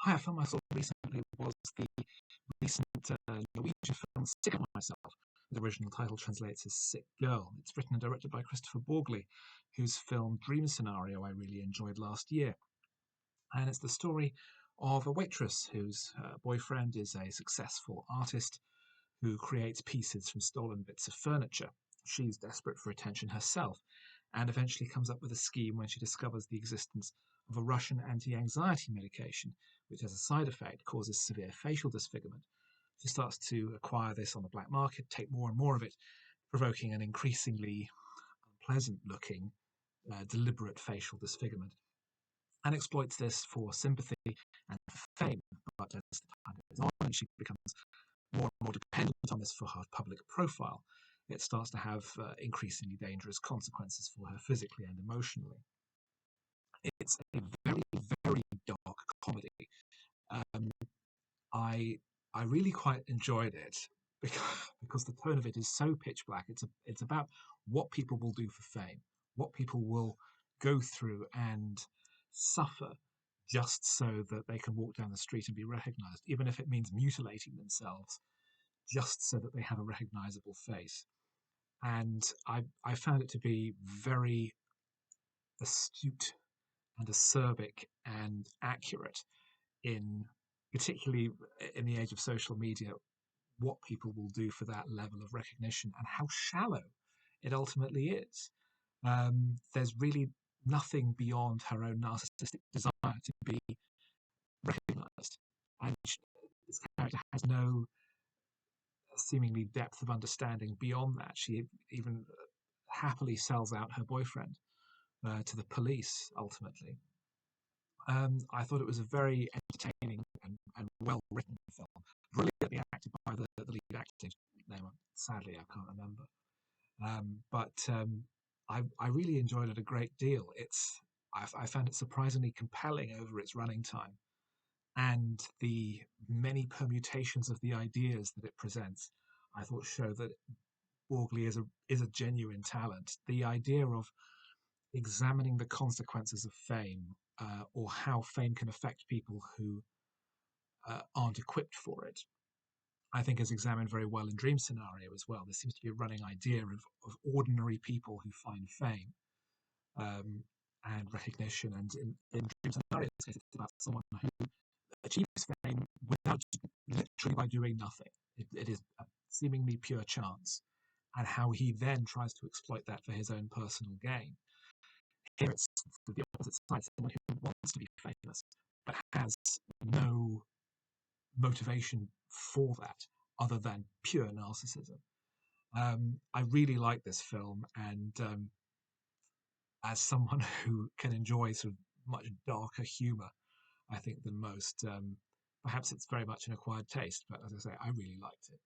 high I found myself recently was the recent Norwegian film Sick of Myself. The original title translates as Sick Girl. It's written and directed by Kristoffer Borgli, whose film Dream Scenario I really enjoyed last year. And it's the story of a waitress whose boyfriend is a successful artist who creates pieces from stolen bits of furniture. She's desperate for attention herself and eventually comes up with a scheme when she discovers the existence of a Russian anti-anxiety medication, which as a side effect causes severe facial disfigurement. She starts to acquire this on the black market, take more and more of it, provoking an increasingly unpleasant-looking, deliberate facial disfigurement, and exploits this for sympathy and for fame. But as the time goes on and she becomes more and more dependent on this for her public profile, it starts to have increasingly dangerous consequences for her physically and emotionally. It's a very, very dark comedy. I really quite enjoyed it because the tone of it is so pitch black. It's about what people will do for fame, what people will go through and suffer just so that they can walk down the street and be recognized, even if it means mutilating themselves, just so that they have a recognizable face. And I found it to be very astute and acerbic and accurate in, particularly in the age of social media, what people will do for that level of recognition and how shallow it ultimately is. There's really nothing beyond her own narcissistic desire to be recognized. And this character has no seemingly depth of understanding beyond that. She even happily sells out her boyfriend to the police, ultimately. I thought it was a very entertaining and well-written film. Brilliantly acted by the lead actor's name, sadly, I can't remember. I really enjoyed it a great deal. I found it surprisingly compelling over its running time, and the many permutations of the ideas that it presents, I thought show that Borgli is a genuine talent. The idea of examining the consequences of fame, or how fame can affect people who aren't equipped for it, I think is examined very well in Dream Scenario as well. There seems to be a running idea of ordinary people who find fame and recognition. And in Dream Scenario, it's about someone who achieves fame without literally by doing nothing. It is a seemingly pure chance, and how he then tries to exploit that for his own personal gain. Here it's the opposite side, someone who wants to be famous but has no motivation for that other than pure narcissism. I really like this film, and as someone who can enjoy sort of much darker humour, I think, than most, perhaps it's very much an acquired taste, but as I say, I really liked it.